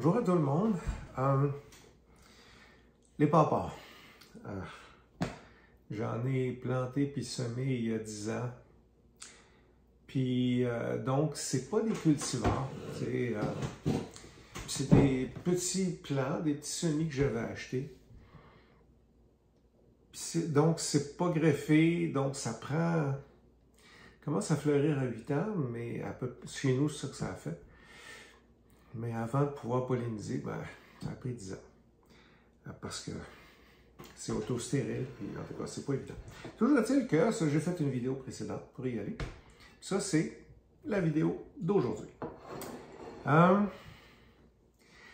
Bonjour à tout le monde. Les pawpaws. J'en ai planté puis semé il y a 10 ans. Puis donc, c'est pas des cultivars. C'est des petits plants, des petits semis que j'avais achetés. Donc, c'est pas greffé. Donc, ça prend... commence à fleurir à 8 ans, mais chez nous, c'est ça que ça a fait. Mais avant de pouvoir polliniser, ben, ça a pris 10 ans. Parce que c'est auto-stérile, puis en tout cas, c'est pas évident. Toujours est-il que ça, j'ai fait une vidéo précédente pour y aller. Ça, c'est la vidéo d'aujourd'hui. Ça,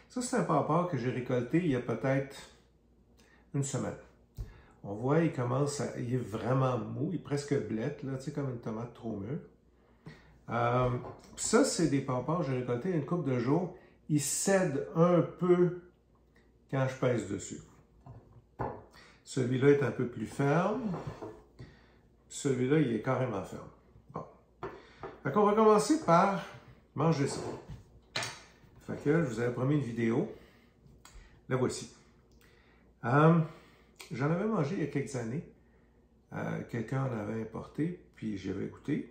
c'est un pawpaw que j'ai récolté il y a peut-être une semaine. On voit, il est vraiment mou, il est presque blette, là, tu sais, comme une tomate trop mûre. Ça, c'est des pawpaws que j'ai récoltés il y a une couple de jours. Ils cèdent un peu quand je pèse dessus. Celui-là est un peu plus ferme. Celui-là, il est carrément ferme. Bon. Fait qu'on va commencer par manger ça. Fait que je vous avais promis une vidéo. La voici. J'en avais mangé il y a quelques années. Quelqu'un en avait importé, puis j'y avais goûté.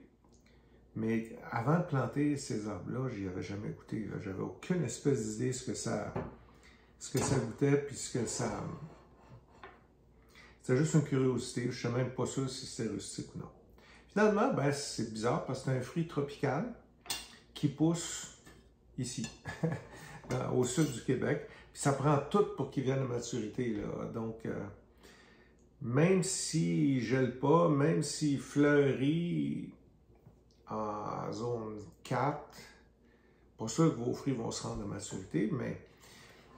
Mais avant de planter ces arbres-là, j'y avais jamais goûté. J'avais aucune espèce d'idée ce que ça goûtait, puis ce que ça... C'était juste une curiosité. Je ne sais même pas sûr si c'était rustique ou non. Finalement, ben, c'est bizarre parce que c'est un fruit tropical qui pousse ici, au sud du Québec. Puis ça prend tout pour qu'il vienne à maturité, là. Donc, même s'il ne gèle pas, même s'il fleurit en zone 4, pas sûr que vos fruits vont se rendre à maturité, mais,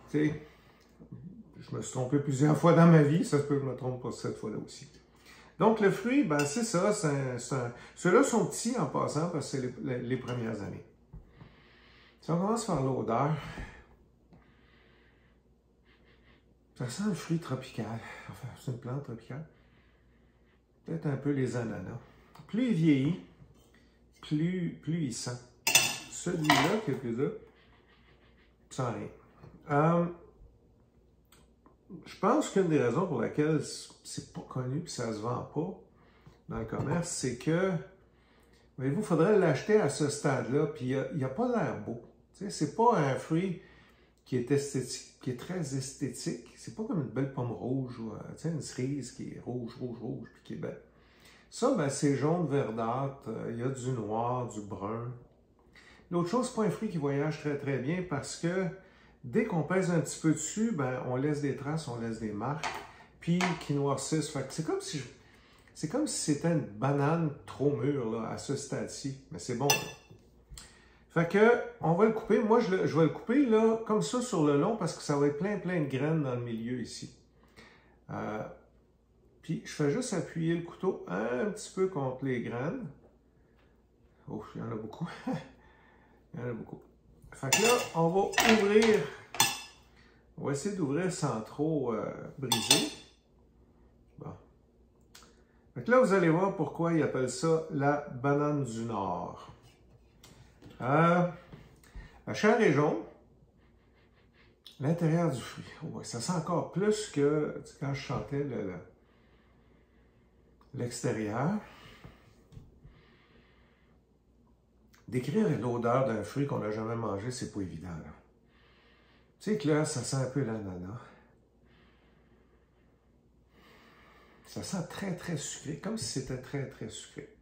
tu sais, je me suis trompé plusieurs fois dans ma vie, ça se peut que je me trompe pas cette fois-là aussi. Donc, le fruit, ben, c'est ça, ceux-là sont petits en passant parce que c'est les premières années. Si on commence par l'odeur, ça sent le fruit tropical. Enfin, c'est une plante tropicale. Peut-être un peu les ananas. Plus il vieillit, plus il sent. Celui-là, qui est plus là, sans rien. Je pense qu'une des raisons pour laquelle c'est pas connu et ça se vend pas dans le commerce, c'est que, voyez-vous, il faudrait l'acheter à ce stade-là, puis il n'a pas l'air beau. C'est pas un fruit qui est esthétique, qui est très esthétique. C'est pas comme une belle pomme rouge ou une cerise qui est rouge, puis qui est belle. Ça, ben, c'est jaune verdâtre, il y a du noir, du brun. L'autre chose, c'est pas un fruit qui voyage très très bien parce que dès qu'on pèse un petit peu dessus, ben, on laisse des traces, on laisse des marques, puis qui noircissent. Fait que c'est comme si c'était une banane trop mûre là, à ce stade-ci. Mais c'est bon. Là. Fait que on va le couper. Moi, je vais le couper là, comme ça sur le long parce que ça va être plein de graines dans le milieu ici. Puis je fais juste appuyer le couteau un petit peu contre les graines. Oh, il y en a beaucoup. Il y en a beaucoup. Fait que là, on va ouvrir. On va essayer d'ouvrir sans trop briser. Bon. Fait que là, vous allez voir pourquoi ils appellent ça la banane du Nord. La chair est jaune. L'intérieur du fruit. Oh, ouais, ça sent encore plus que quand je chantais l'extérieur. Décrire l'odeur d'un fruit qu'on n'a jamais mangé, c'est pas évident. Là. Tu sais que là, ça sent un peu l'ananas. Ça sent très sucré, comme si c'était très sucré.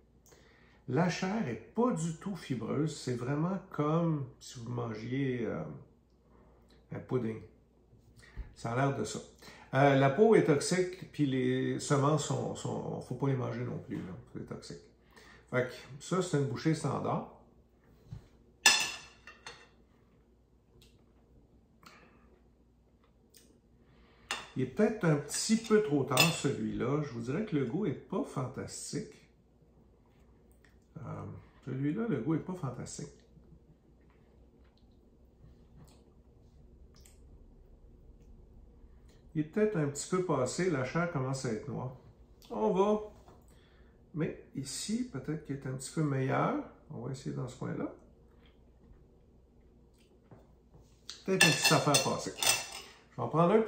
La chair n'est pas du tout fibreuse, c'est vraiment comme si vous mangiez un pudding. Ça a l'air de ça. La peau est toxique, puis les semences faut pas les manger non plus, c'est toxique. Fait que ça, c'est une bouchée standard. Il est peut-être un petit peu trop tard, celui-là. Je vous dirais que le goût n'est pas fantastique. Celui-là, le goût n'est pas fantastique. Il est peut-être un petit peu passé. La chair commence à être noire. On va... Mais ici, peut-être qu'il est un petit peu meilleur. On va essayer dans ce coin-là. peut-être une petite affaire à passer. Je vais en prendre un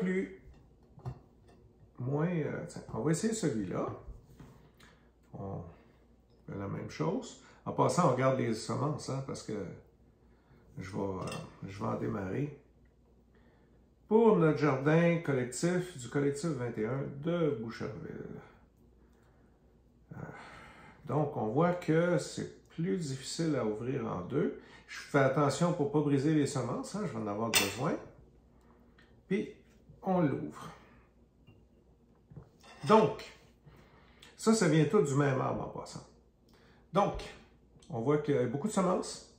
moins... tiens, on va essayer celui-là. On fait la même chose. En passant, on regarde les semences, hein, parce que je vais en démarrer. Pour notre jardin collectif, du collectif 21 de Boucherville. Donc, on voit que c'est plus difficile à ouvrir en deux. Je fais attention pour ne pas briser les semences, hein, je vais en avoir besoin. Puis, on l'ouvre. Donc, ça vient tout du même arbre en passant. Donc, on voit qu'il y a beaucoup de semences.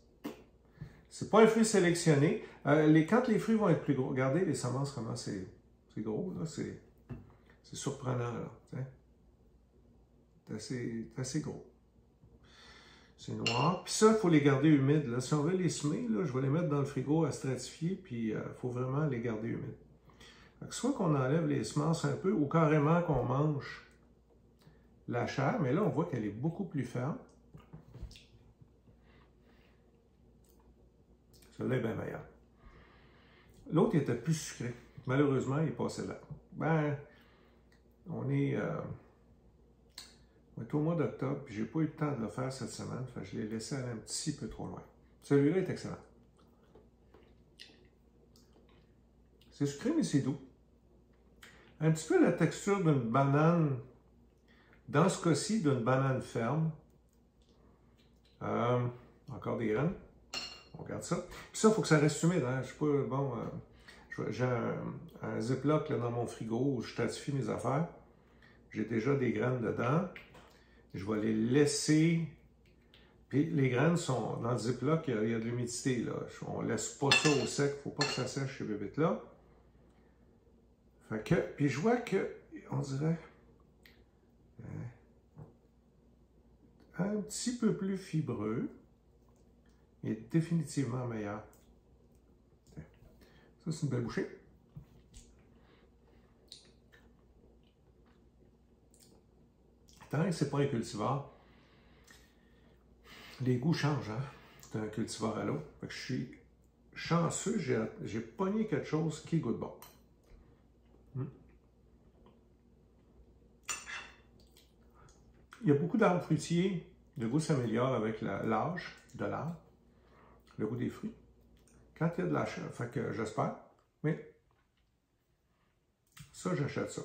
C'est pas un fruit sélectionné. Quand les fruits vont être plus gros, regardez les semences, comment c'est gros, là, c'est surprenant, là. C'est assez gros. C'est noir. Puis ça, il faut les garder humides. Là. Si on veut les semer, là, je vais les mettre dans le frigo à stratifier, puis il faut vraiment les garder humides. Donc, soit qu'on enlève les semences un peu, ou carrément qu'on mange la chair, mais là, on voit qu'elle est beaucoup plus ferme. Celui-là est bien meilleur. L'autre était plus sucré. Malheureusement, il est passé là. Ben, on est au mois d'octobre, puis j'ai pas eu le temps de le faire cette semaine, fait que je l'ai laissé aller un petit peu trop loin. Celui-là est excellent. C'est sucré, mais c'est doux. Un petit peu la texture d'une banane, dans ce cas-ci, d'une banane ferme. Encore des graines. On regarde ça. Puis ça, il faut que ça reste humide. Hein? Je sais pas, bon, j'ai un Ziploc là, dans mon frigo où je stratifie mes affaires. J'ai déjà des graines dedans. Je vais les laisser. Puis les graines sont dans le Ziploc, il y a de l'humidité. On ne laisse pas ça au sec. Il ne faut pas que ça sèche ces bébites-là. Fait que, puis je vois que, on dirait, un petit peu plus fibreux et définitivement meilleur. Ça, c'est une belle bouchée. Tant que ce n'est pas un cultivar, les goûts changent, hein? C'est un cultivar à l'eau. Fait que je suis chanceux, j'ai pogné quelque chose qui goûte bon. Il y a beaucoup d'arbres fruitiers, le goût s'améliore avec l'âge de l'arbre, le goût des fruits. Quand il y a de la chair, fait que j'espère, mais ça, j'achète ça.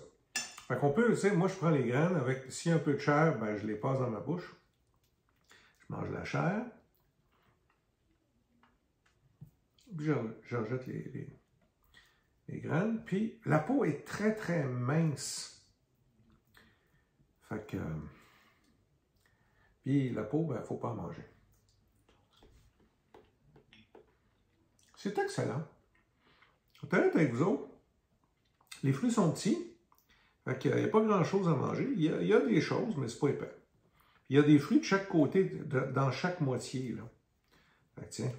Fait qu'on peut, tu sais, moi je prends les graines, avec, s'il y a un peu de chair, ben je les passe dans ma bouche. Je mange la chair. Puis je rejette les graines. Puis la peau est très très mince. Fait que... Puis la peau, ben, il ne faut pas en manger. C'est excellent. Peut-être avec vous autres, les fruits sont petits. Fait qu'il n'y a pas grand-chose à manger. Il y a des choses, mais c'est pas épais. Il y a des fruits de chaque côté, dans chaque moitié. Là. Fait que tiens.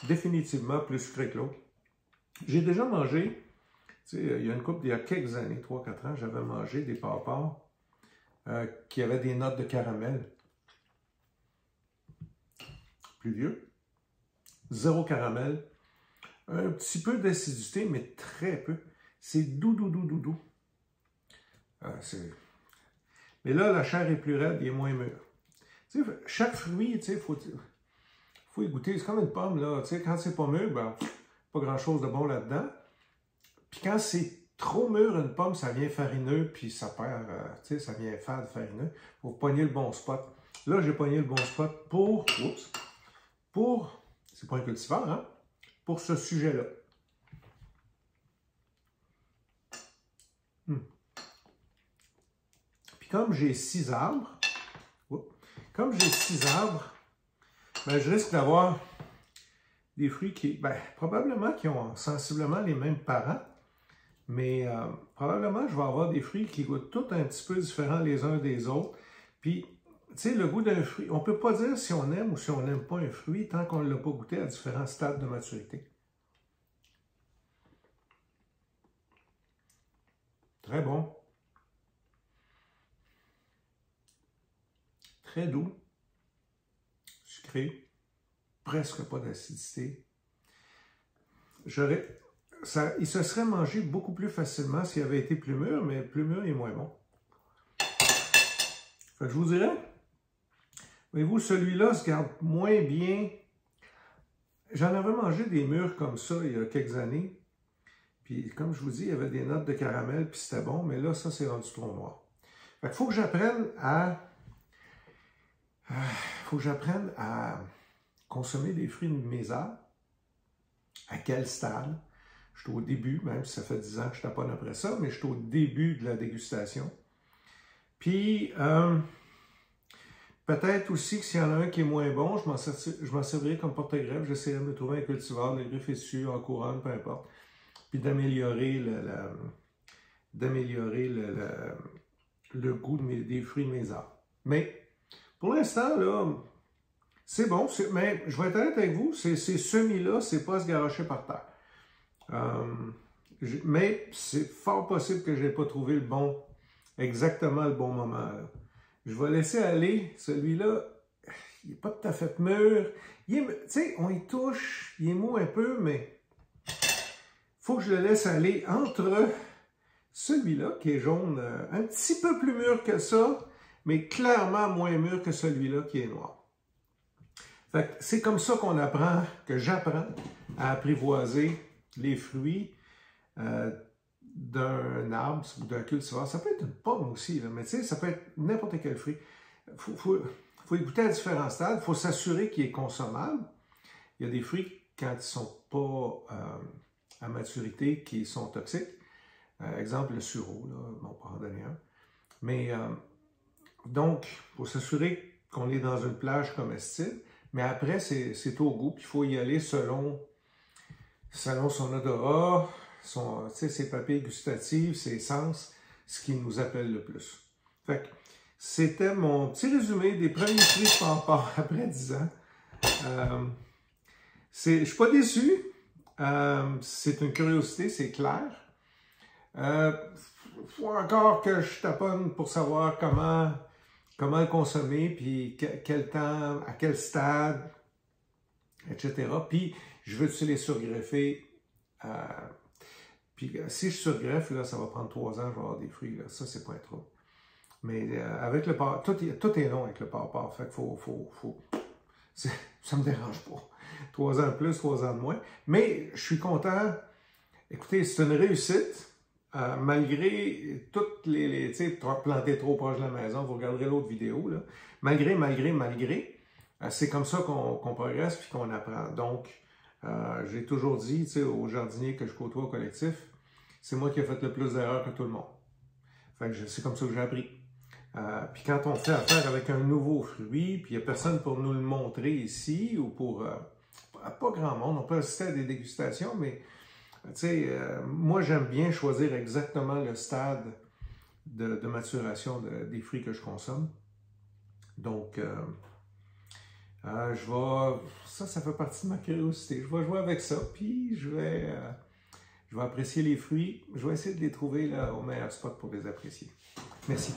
Définitivement plus sucré que l'autre. J'ai déjà mangé, tu sais, il y a quelques années, 3-4 ans, j'avais mangé des pawpaws qui avaient des notes de caramel. Plus vieux. Zéro caramel. Un petit peu d'acidité, mais très peu. C'est doux, doux, doux, doux, doux. Mais là, la chair est plus raide, il est moins mûr. Tu sais, chaque fruit, tu sais, faut y goûter. C'est comme une pomme, là. Tu sais, quand c'est pas mûr, ben, pas grand-chose de bon là-dedans. Puis quand c'est trop mûr, une pomme, ça vient farineux, puis ça perd, tu sais, ça vient fade, farineux. Il faut pogner le bon spot. Là, j'ai pogné le bon spot pour, c'est pas un cultivar, hein, pour ce sujet-là. Puis comme j'ai 6 arbres, ben, je risque d'avoir des fruits qui, ben, probablement qui ont sensiblement les mêmes parents, mais probablement je vais avoir des fruits qui goûtent tous un petit peu différents les uns des autres. Puis, tu sais, le goût d'un fruit, on ne peut pas dire si on aime ou si on n'aime pas un fruit tant qu'on ne l'a pas goûté à différents stades de maturité. Très bon. Très doux. sucré, presque pas d'acidité. Il se serait mangé beaucoup plus facilement s'il avait été plus mûr, mais plus mûr est moins bon. Fait que je vous dirais, voyez-vous, celui-là se garde moins bien. J'en avais mangé des mûrs comme ça il y a quelques années. Puis, comme je vous dis, il y avait des notes de caramel, puis c'était bon, mais là, ça, c'est rendu trop noir. Fait qu'il faut que j'apprenne à consommer des fruits de mes arbres. À quel stade? Je suis au début, même si ça fait 10 ans que je taponne après ça, mais je suis au début de la dégustation. Puis, peut-être aussi que s'il y en a un qui est moins bon, je m'en servirai comme porte-greffe. J'essaierai de me trouver un cultivar, le greffer dessus, en couronne, peu importe. Puis d'améliorer le goût des fruits de mes arbres. Mais pour l'instant, là, c'est bon. Mais je vais être honnête avec vous, ces semis-là, c'est pas se garocher par terre. Mais c'est fort possible que je n'ai pas trouvé exactement le bon moment. Là. Je vais laisser aller celui-là. Il n'est pas tout à fait mûr. Tu sais, on y touche, il est mou un peu, mais faut que je le laisse aller entre celui-là, qui est jaune, un petit peu plus mûr que ça, mais clairement moins mûr que celui-là qui est noir. Fait que c'est comme ça que j'apprends à apprivoiser les fruits d'un arbre ou d'un cultivar. Ça peut être une pomme aussi, là, mais tu sais, ça peut être n'importe quel fruit. Faut y goûter à différents stades. Il faut s'assurer qu'il est consommable. Il y a des fruits, quand ils ne sont pas à maturité, qui sont toxiques. Exemple, le sureau, là, bon, pour en donner un. Mais donc, il faut s'assurer qu'on est dans une plage comestible. Mais après, c'est au goût. Puis il faut y aller selon son odorat, ses papilles gustatives, ses sens, ce qui nous appelle le plus. Fait que c'était mon petit résumé des premiers fruits de Pawpaw après 10 ans. Je ne suis pas déçu. C'est une curiosité, c'est clair. Faut encore que je taponne pour savoir comment le consommer, puis quel temps, à quel stade, etc. Puis, je veux-tu les surgreffer? Puis, si je surgreffe, là, ça va prendre 3 ans, je vais avoir des fruits. Là. Ça, c'est pas un trouble. Mais avec le Pawpaw, tout est long avec le Pawpaw. Fait que ça me dérange pas. 3 ans de plus, 3 ans de moins. Mais je suis content. Écoutez, c'est une réussite. Malgré toutes tu sais, planter trop proche de la maison, vous regarderez l'autre vidéo, là. Malgré, c'est comme ça qu'on progresse puis qu'on apprend. Donc, j'ai toujours dit, tu sais, aux jardiniers que je côtoie au collectif, c'est moi qui ai fait le plus d'erreurs que tout le monde. Fait que c'est comme ça que j'ai appris. Puis quand on fait affaire avec un nouveau fruit, puis il n'y a personne pour nous le montrer ici, ou pour pas grand monde, on peut assister à des dégustations, mais tu sais, moi j'aime bien choisir exactement le stade de maturation des fruits que je consomme. Donc, ça fait partie de ma curiosité. Je vais jouer avec ça, puis je vais apprécier les fruits. Je vais essayer de les trouver là, au meilleur spot pour les apprécier. Merci.